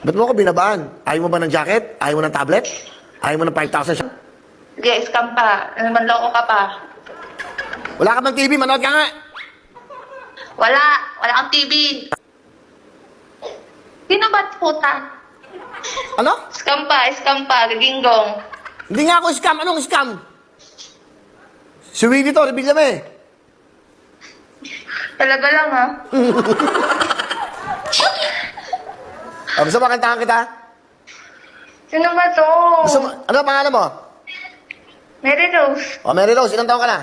Ba't mo ako binabaan? Ayaw mo ba ng jacket? Ayaw mo ng tablet? Ayaw mo ng 5,000 siya? Sige, scam pa. Manloko ka pa. Wala ka bang TV? Manood ka nga! Wala. Wala kang TV. Sino ba't puta? Ano? Scam pa, gaginggong. Hindi nga ako scam. Anong scam? Si Willie to, rebigla mo eh. Talaga lang, ha? Gusto mo kantahan kita? Sino ba to? Gusto mo, ano ang pangalan mo? Mary Rose. Mary Rose, ilang taon ka na?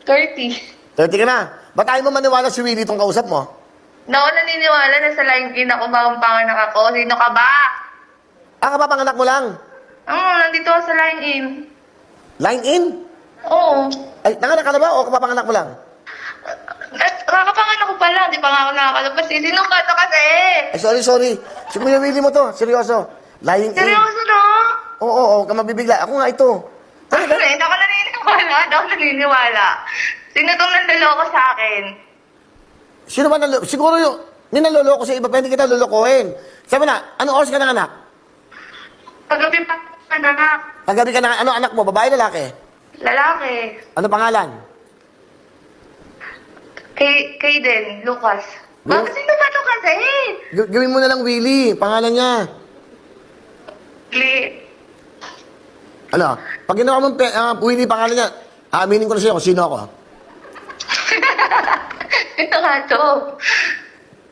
30. 30 ka na. Ba't ayaw mo maniwala si Willie itong kausap mo? Na ako naniniwala na sa line ako bagong panganak ako. Sino ka ba? Kapapanganak mo lang. Nandito ako sa line-in. Line in? Oo. Ay, nanganak ka na ba o kapapanganak mo lang? At kakapanganak ko pala. Di pa nga ako nakakalabas. Sino ka to kasi? Ay, sorry. Si Kuya Willie mo to. Seryoso. Lying in. Seryoso no? Oo, ka mabibigla. Ako nga ito. Hindi ako naniniwala. Hindi ako naniniwala. Sino tong nanloloko sa akin? Sino ba siguro yung ninaloloko sa iba, pwede kita lolokohin. Sabi na, anong oras ka ng anak? Paggabi pa anak. Kagabi ka na, ano anak mo, babae, lalaki? Lalaki. Ano pangalan? Kaden, Lucas. Bakit sino ba to kasi? Gawin mo na lang Willie, pangalan niya. Ano, pag ginawa mo Willie pangalan niya, aaminin ko na sa'yo kung sino ako. Sino nga to?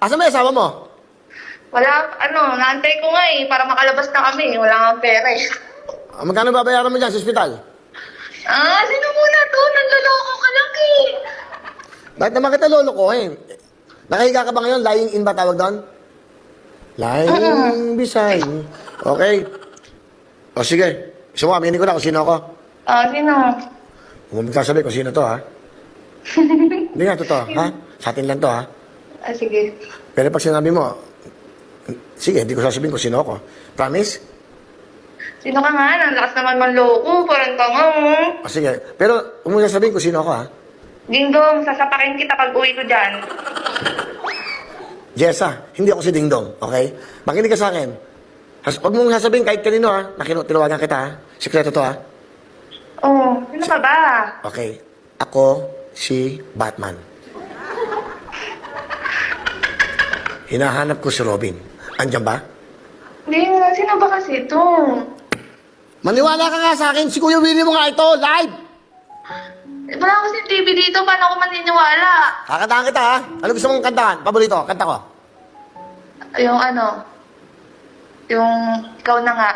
Asa may asawa mo? Wala, naantay ko nga eh, para makalabas na kami. Wala nga pera eh. Magkano babayaran mo dyan sa ospital? Sino muna to? Nanloloko ka lang eh. Bakit naman kita lolokohin? Nakahiga ka ba ngayon? Lying in ba tawag doon? Lying beside. Okay. O sige. Gusto mo, aminin ko na kung sino ako. Sino? Huwag mo sasabihin kung sino to, ha? Hindi nga, totoo, ha? Sa atin lang to, ha? Sige. Pero pag sinabi mo, sige, hindi ko sasabihin kung sino ako. Promise? Sino ka nga? Ang lakas naman manloko. Parang tanga mo. Sige. Pero huwag mo sasabihin kung sino ako, ha? Dingdong, sasapakin kita pag uwi ko dyan. Jessa, hindi ako si Dingdong, okay? Makinig ka sa akin. Huwag mong sasabihin kahit kanino, ha? Tinawagan kita, ha? Sikreto to, ha? Sino ka ba? Okay. Ako si Batman. Hinahanap ko si Robin. Andiyan ba? Hindi, sino ba kasi ito? Maniwala ka nga sa akin. Si Kuya Willie mo nga ito, live! Wala kasi TV dito, paano ako maniniwala? Kakantahan kita, ha? Ano gusto mong kantahan? Paborito, kanta ko. Yung ikaw na nga.